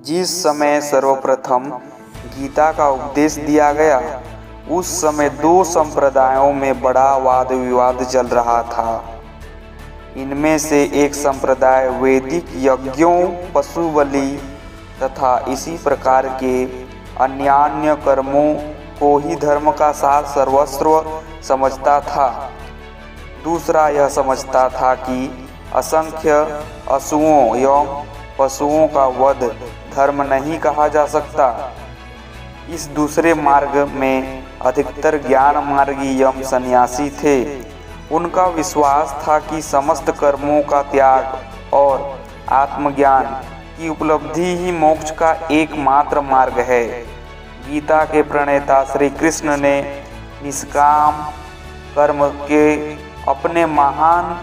जिस समय सर्वप्रथम गीता का उपदेश दिया गया उस समय दो संप्रदायों में बड़ा वाद विवाद चल रहा था। इनमें से एक संप्रदाय वैदिक यज्ञों, पशु बलि तथा इसी प्रकार के अन्य कर्मों को ही धर्म का सार सर्वस्व समझता था। दूसरा यह समझता था कि असंख्य अश्वों एवं पशुओं का वध धर्म नहीं कहा जा सकता। इस दूसरे मार्ग में अधिकतर ज्ञान मार्गी एवं सन्यासी थे। उनका विश्वास था कि समस्त कर्मों का त्याग और आत्मज्ञान की उपलब्धि ही मोक्ष का एकमात्र मार्ग है। गीता के प्रणेता श्री कृष्ण ने निष्काम कर्म के अपने महान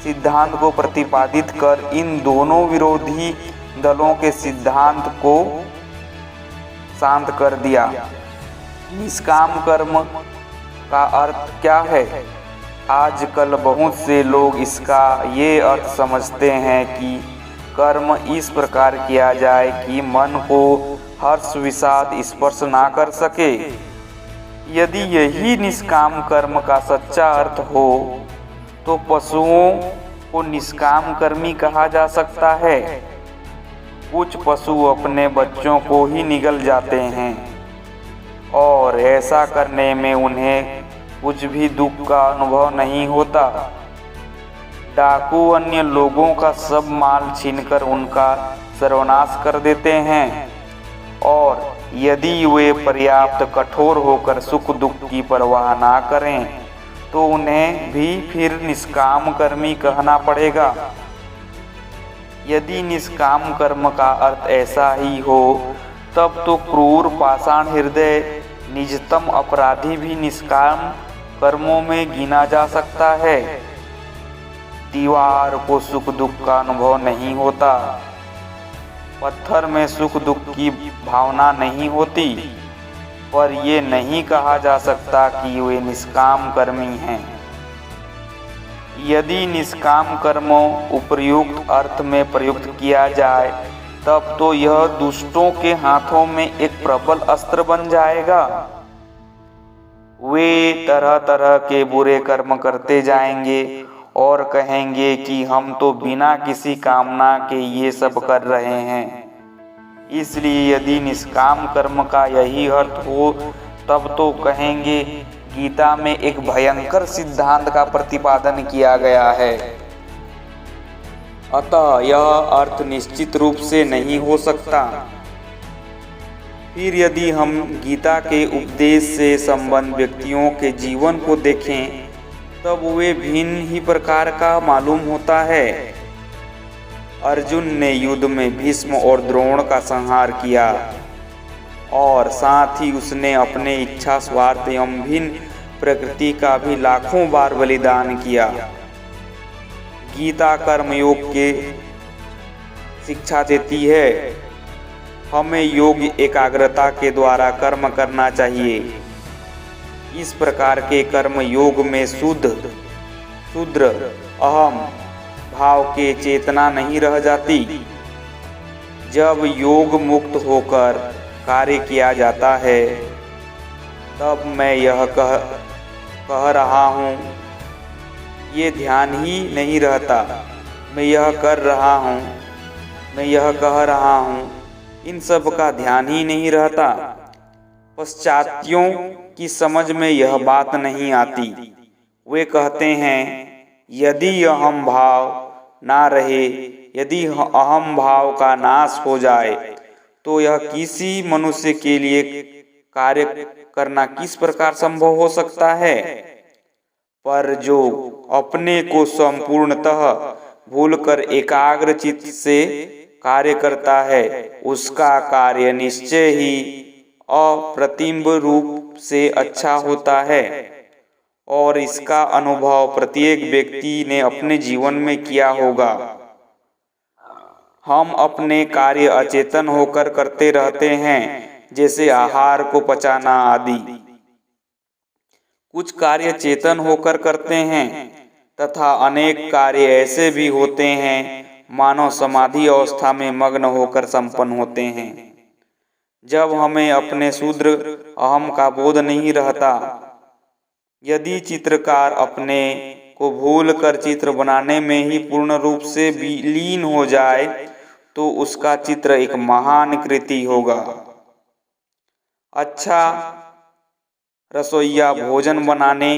सिद्धांत को प्रतिपादित कर इन दोनों विरोधी दलों के सिद्धांत को शांत कर दिया। निष्काम कर्म का अर्थ क्या है? आजकल बहुत से लोग इसका ये अर्थ समझते हैं कि कर्म इस प्रकार किया जाए कि मन को हर्ष विषाद स्पर्श ना कर सके। यदि यही निष्काम कर्म का सच्चा अर्थ हो तो पशुओं को निष्काम कर्मी कहा जा सकता है। कुछ पशु अपने बच्चों को ही निगल जाते हैं और ऐसा करने में उन्हें कुछ भी दुख का अनुभव नहीं होता। डाकू अन्य लोगों का सब माल छीनकर उनका सर्वनाश कर देते हैं और यदि वे पर्याप्त कठोर होकर सुख दुख की परवाह ना करें तो उन्हें भी फिर निष्काम कर्मी कहना पड़ेगा। यदि निष्काम कर्म का अर्थ ऐसा ही हो तब तो क्रूर पाषाण हृदय निजतम अपराधी भी निष्काम कर्मों में गिना जा सकता है। दीवार को सुख दुख का अनुभव नहीं होता, पत्थर में सुख दुख की भावना नहीं होती, पर ये नहीं कहा जा सकता कि वे निष्काम कर्मी हैं। यदि निष्काम कर्मों उपर्युक्त अर्थ में प्रयुक्त किया जाए तब तो यह दुष्टों के हाथों में एक प्रबल अस्त्र बन जाएगा। वे तरह तरह के बुरे कर्म करते जाएंगे और कहेंगे कि हम तो बिना किसी कामना के ये सब कर रहे हैं। इसलिए यदि निष्काम कर्म का यही अर्थ हो तब तो कहेंगे गीता में एक भयंकर सिद्धांत का प्रतिपादन किया गया है। अतः यह अर्थ निश्चित रूप से नहीं हो सकता। फिर यदि हम गीता के उपदेश से संबंध व्यक्तियों के जीवन को देखें तब वे भिन्न ही प्रकार का मालूम होता है। अर्जुन ने युद्ध में भीष्म और द्रोण का संहार किया और साथ ही उसने अपने इच्छा स्वार्थ एवं भिन्न प्रकृति का भी लाखों बार बलिदान किया। गीता कर्मयोग के शिक्षा देती है। हमें योग्य एकाग्रता के द्वारा कर्म करना चाहिए। इस प्रकार के कर्म योग में शूद्र अहम भाव के चेतना नहीं रह जाती। जब योग मुक्त होकर कार्य किया जाता है तब मैं यह कह रहा हूँ ये ध्यान ही नहीं रहता। मैं यह कर रहा हूँ, मैं यह कह रहा हूँ, इन सब का ध्यान ही नहीं रहता। पश्चात्यों की समझ में यह बात नहीं आती। वे कहते हैं यदि अहम भाव ना रहे, यदि अहम भाव का नाश हो जाए तो यह किसी मनुष्य के लिए कार्य करना किस प्रकार संभव हो सकता है। पर जो अपने को संपूर्णतः भूलकर एकाग्र चित्त से कार्य करता है उसका कार्य निश्चय ही अप्रतिबिंब रूप से अच्छा होता है और इसका अनुभव प्रत्येक व्यक्ति ने अपने जीवन में किया होगा। हम अपने कार्य अचेतन होकर करते रहते हैं, जैसे आहार को पचाना आदि। कुछ कार्य चेतन होकर करते हैं तथा अनेक कार्य ऐसे भी होते हैं मानव समाधि अवस्था में मग्न होकर संपन्न होते हैं। जब हमें अपने शूद्र अहम का बोध नहीं रहता, यदि चित्रकार अपने को भूल कर चित्र बनाने में ही पूर्ण रूप से विलीन हो जाए तो उसका चित्र एक महान कृति होगा। अच्छा रसोइया भोजन बनाने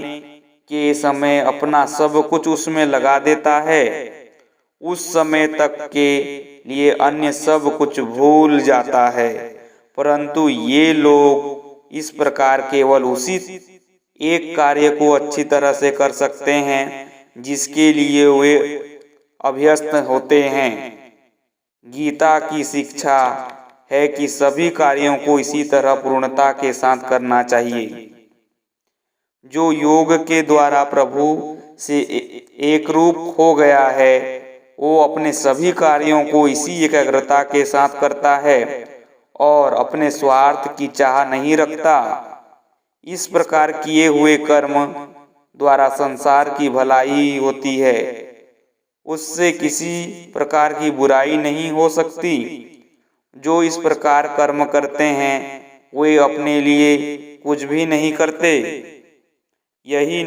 के समय अपना सब कुछ उसमें लगा देता है, उस समय तक के लिए अन्य सब कुछ भूल जाता है, परंतु ये लोग इस प्रकार केवल उसी एक कार्य को अच्छी तरह से कर सकते हैं जिसके लिए वे अभ्यस्त होते हैं। गीता की शिक्षा है कि सभी कार्यों को इसी तरह पूर्णता के साथ करना चाहिए। जो योग के द्वारा प्रभु से एक रूप हो गया है, वो अपने सभी कार्यों को इसी एकाग्रता के साथ करता है और अपने स्वार्थ की चाह नहीं रखता। इस प्रकार किए हुए कर्म द्वारा संसार की भलाई होती है, उससे किसी प्रकार की बुराई नहीं हो सकती। जो इस प्रकार कर्म करते हैं वे अपने लिए कुछ भी नहीं करते। यही